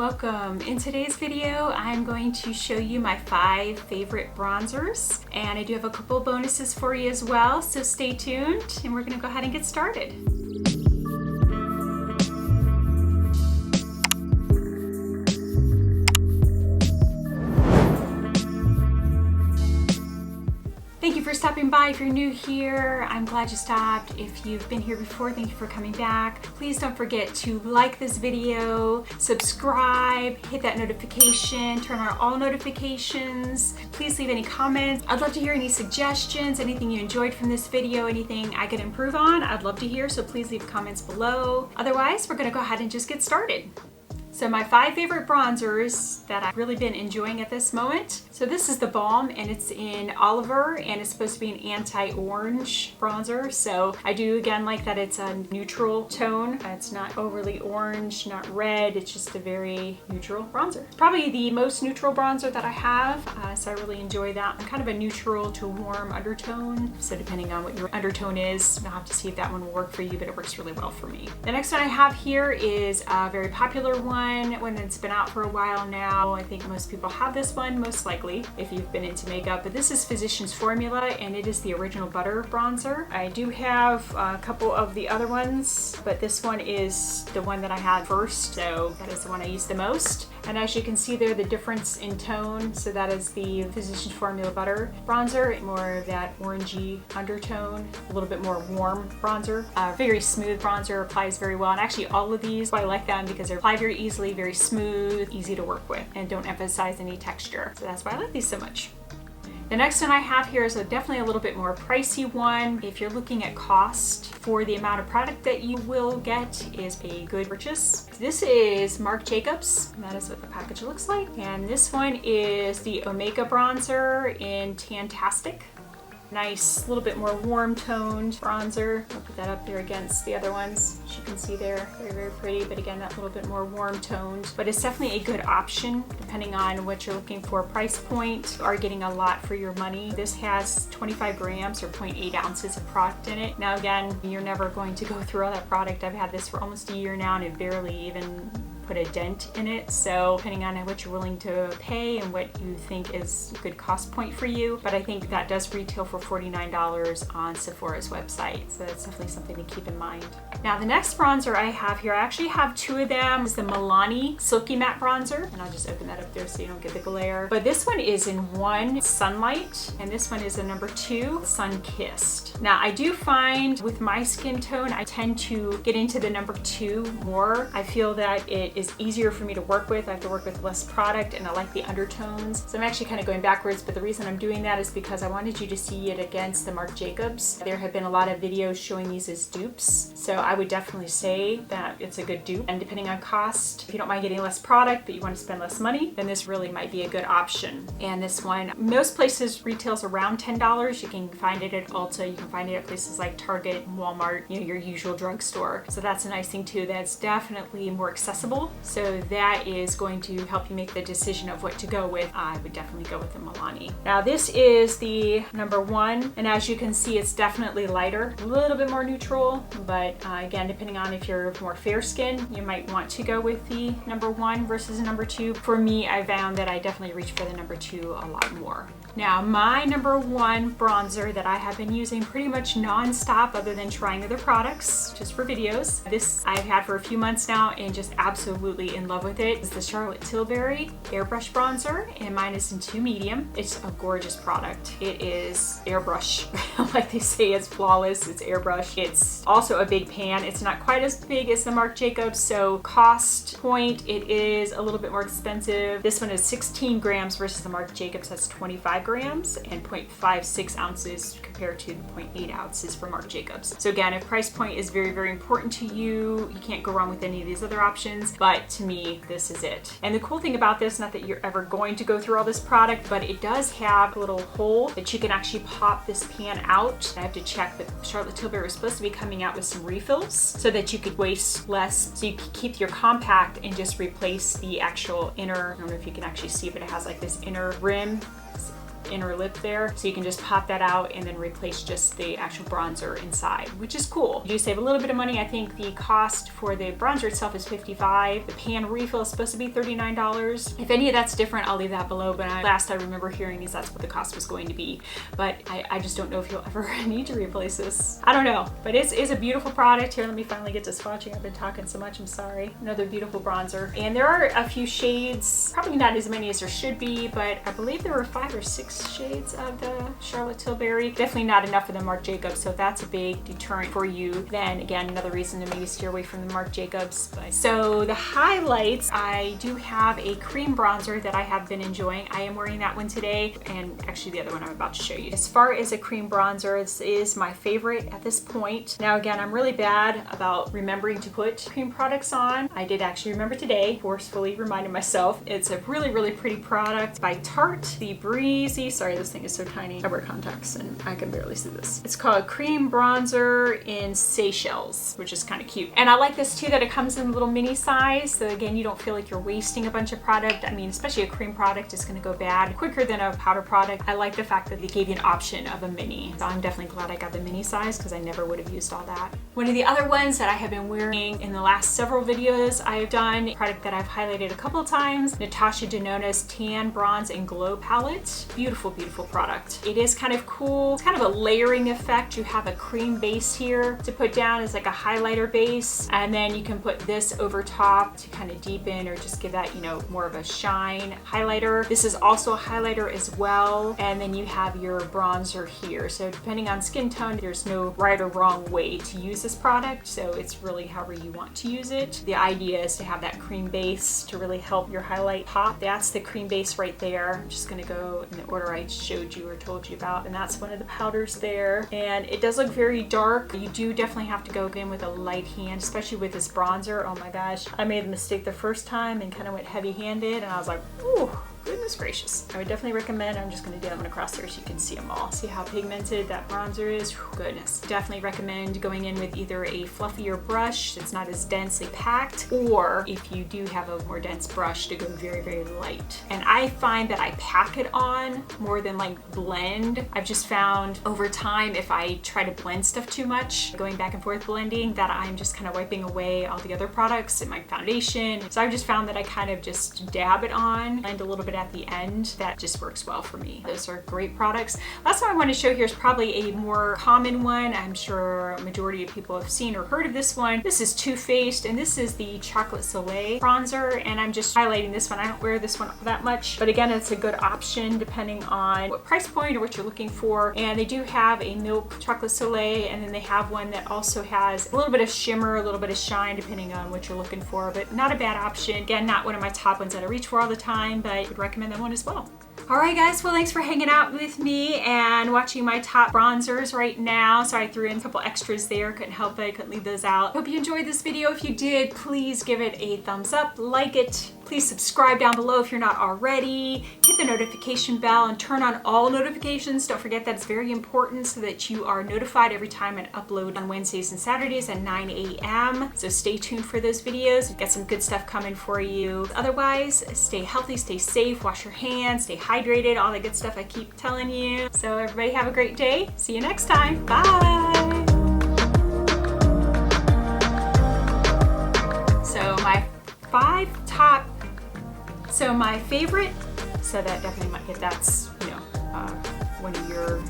welcome. In today's video, I'm going to show you my 5 favorite bronzers, and I do have a couple of bonuses for you as well, so stay tuned and we're gonna go ahead and get started. Thank you for stopping by. If you're new here, I'm glad you stopped. If you've been here before, thank you for coming back. Please don't forget to like this video, subscribe, hit that notification, turn on all notifications. Please leave any comments. I'd love to hear any suggestions, anything you enjoyed from this video, anything I could improve on. I'd love to hear, so please leave comments below. Otherwise, we're gonna go ahead and just get started. So my 5 favorite bronzers that I've really been enjoying at this moment. So this is the Balm, and it's in Oliver, and it's supposed to be an anti-orange bronzer. So I do again like that it's a neutral tone. It's not overly orange, not red. It's just a very neutral bronzer. Probably the most neutral bronzer that I have, so I really enjoy that. I'm kind of a neutral to warm undertone. So depending on what your undertone is, I'll have to see if that one will work for you, but it works really well for me. The next one I have here is a very popular one it's been out for a while now. I think most people have this one, most likely, if you've been into makeup, but this is Physicians Formula, and it is the original butter bronzer. I do have a couple of the other ones, but this one is the one that I had first, so that is the one I use the most. And as you can see there, the difference in tone, so that is the Physicians Formula Butter Bronzer, more of that orangey undertone, a little bit more warm bronzer. Very smooth bronzer, applies very well, and actually all of these, I like them because they apply very easily, very smooth, easy to work with, and don't emphasize any texture. So that's why I like these so much. The next one I have here is definitely a little bit more pricey one. If you're looking at cost for the amount of product that you will get, is a good purchase. This is Marc Jacobs, and that is what the package looks like. And this one is the Omega Bronzer in Tantastic. Nice, little bit more warm toned bronzer. I'll put that up there against the other ones. As you can see there, very, very pretty, but again, that little bit more warm toned. But it's definitely a good option depending on what you're looking for. Price point, you are getting a lot for your money. This has 25 grams or 0.8 ounces of product in it. Now again, you're never going to go through all that product. I've had this for almost a year now and it barely even put a dent in it, so depending on what you're willing to pay and what you think is a good cost point for you, but I think that does retail for $49 on Sephora's website, so that's definitely something to keep in mind. Now the next bronzer I have here, I actually have 2 of them. It's the Milani Silky Matte Bronzer, and I'll just open that up there so you don't get the glare, but this one is in 1 Sunlight, and this one is a number 2 Sun Kissed. Now I do find with my skin tone, I tend to get into the number 2 more. I feel that it is easier for me to work with. I have to work with less product, and I like the undertones. So I'm actually kind of going backwards, but the reason I'm doing that is because I wanted you to see it against the Marc Jacobs. There have been a lot of videos showing these as dupes, so I would definitely say that it's a good dupe. And depending on cost, if you don't mind getting less product but you want to spend less money, then this really might be a good option. And this one, most places retails around $10. You can find it at Ulta, you can find it at places like Target, Walmart, you know, your usual drugstore. So that's a nice thing too. That's definitely more accessible. So that is going to help you make the decision of what to go with. I would definitely go with the Milani. Now this is the number 1, and as you can see, it's definitely lighter, a little bit more neutral, but again, depending on if you're more fair skin, you might want to go with the number 1 versus number 2. For me, I found that I definitely reach for the number 2 a lot more. Now my number 1 bronzer that I have been using pretty much non-stop other than trying other products just for videos. This I've had for a few months now and just absolutely in love with it. It's the Charlotte Tilbury Airbrush Bronzer, and mine is in 2 medium. It's a gorgeous product. It is airbrush. Like they say, it's flawless, it's airbrush. It's also a big pan. It's not quite as big as the Marc Jacobs, so cost point, it is a little bit more expensive. This one is 16 grams versus the Marc Jacobs has 25 grams and 0.56 ounces compared to the 0.8 ounces for Marc Jacobs. So again, if price point is very, very important to you, you can't go wrong with any of these other options, but to me, this is it. And the cool thing about this, not that you're ever going to go through all this product, but it does have a little hole that you can actually pop this pan out. I have to check, but Charlotte Tilbury was supposed to be coming out with some refills so that you could waste less, so you could keep your compact and just replace the actual inner, I don't know if you can actually see, but it has like this inner rim. inner lip there. So you can just pop that out and then replace just the actual bronzer inside, which is cool. You do save a little bit of money. I think the cost for the bronzer itself is $55. The pan refill is supposed to be $39. If any of that's different, I'll leave that below, but last I remember hearing is that's what the cost was going to be. But I just don't know if you'll ever need to replace this. I don't know, but it's a beautiful product. Here, let me finally get to swatching. I've been talking so much, I'm sorry. Another beautiful bronzer. And there are a few shades, probably not as many as there should be, but I believe there were 5 or 6 shades of the Charlotte Tilbury. Definitely not enough for the Marc Jacobs, so that's a big deterrent for you. Then again, another reason to maybe steer away from the Marc Jacobs. So the highlights, I do have a cream bronzer that I have been enjoying. I am wearing that one today, and actually the other one I'm about to show you. As far as a cream bronzer, this is my favorite at this point. Now again, I'm really bad about remembering to put cream products on. I did actually remember today, forcefully reminded myself. It's a really, really pretty product by Tarte, the Breezy. Sorry, this thing is so tiny. I wear contacts and I can barely see this. It's called Cream Bronzer in Seychelles, which is kind of cute. And I like this too, that it comes in a little mini size. So again, you don't feel like you're wasting a bunch of product. I mean, especially a cream product is gonna go bad quicker than a powder product. I like the fact that they gave you an option of a mini. So I'm definitely glad I got the mini size because I never would have used all that. One of the other ones that I have been wearing in the last several videos I've done, a product that I've highlighted a couple of times, Natasha Denona's Tan, Bronze, and Glow Palette. Beautiful, beautiful product. It is kind of cool. It's kind of a layering effect. You have a cream base here to put down as like a highlighter base, and then you can put this over top to kind of deepen or just give that, you know, more of a shine highlighter. This is also a highlighter as well, and then you have your bronzer here. So depending on skin tone, there's no right or wrong way to use this product, so it's really however you want to use it. The idea is to have that cream base to really help your highlight pop. That's the cream base right there. I'm just gonna go in the order I showed you or told you about, and that's one of the powders there. And it does look very dark. You do definitely have to go in with a light hand, especially with this bronzer. Oh my gosh, I made a mistake the first time and kind of went heavy-handed, and I was like, ooh, goodness gracious. I would definitely recommend, I'm just gonna do that one across there so you can see them all. See how pigmented that bronzer is? Whew, goodness. Definitely recommend going in with either a fluffier brush that's not as densely packed, or if you do have a more dense brush, to go very, very light. And I find that I pack it on more than like blend. I've just found over time, if I try to blend stuff too much, going back and forth blending, that I'm just kind of wiping away all the other products in my foundation. So I've just found that I kind of just dab it on, blend a little bit at the end. That just works well for me. Those are great products. Last one I want to show here is probably a more common one. I'm sure a majority of people have seen or heard of this one. This is Too Faced, and this is the Chocolate Soleil bronzer, and I'm just highlighting this one. I don't wear this one that much, but again, it's a good option depending on what price point or what you're looking for. And they do have a milk Chocolate Soleil, and then they have one that also has a little bit of shimmer, a little bit of shine, depending on what you're looking for, but not a bad option. Again, not one of my top ones that I reach for all the time, but I would recommend that one as well. All right, guys, well, thanks for hanging out with me and watching my top bronzers right now. So I threw in a couple extras there, couldn't help it, couldn't leave those out. Hope you enjoyed this video. If you did, please give it a thumbs up, like it. Please subscribe down below if you're not already. Hit the notification bell and turn on all notifications. Don't forget that it's very important so that you are notified every time I upload on Wednesdays and Saturdays at 9 a.m. So stay tuned for those videos. We've got some good stuff coming for you. Otherwise, stay healthy, stay safe, wash your hands, stay hydrated, all the good stuff I keep telling you. So everybody have a great day. See you next time. Bye. So my 5 top, so my favorite, so that definitely might get, that's, you know, one of your